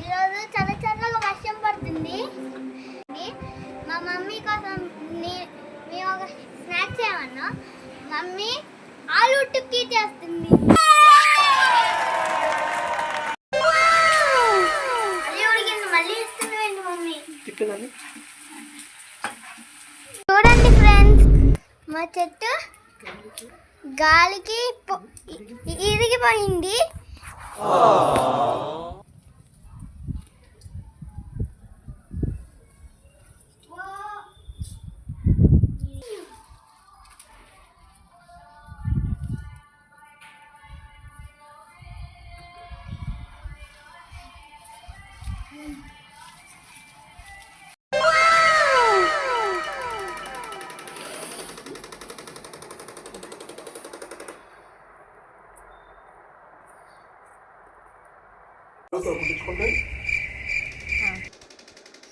ఈరోజు చాలా చల్లగా వర్షం పడుతుంది. మా మమ్మీ కోసం మేము ఒక స్నాక్స్ ఏమన్నా మమ్మీ ఆలు టిక్కీ చేస్తుంది. మళ్ళీ ఇస్తుంది మమ్మీ. చూడండి ఫ్రెండ్స్, మా చెట్టు గాలికి ఇరిగిపోయింది.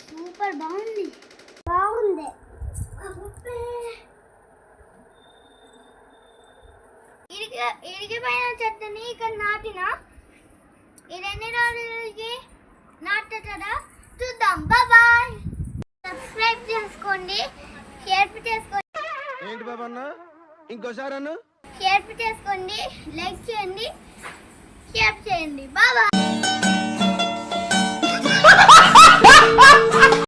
సూపర్ బాగుంది. ఇరిగిపోయిన చెట్టుని ఇక్కడ నాటిన ఇది ఎన్ని రోజులకి నాటుతుందా చూద్దాం. బాయ్. సబ్స్క్రైబ్ చేసుకోండి, షేర్ చేసుకోండి. ఏంటి బాబా అన్న ఇంకోసారి షేర్ చేసుకోండి, లైక్ చేయండి, షేర్ చేయండి. బాయ్.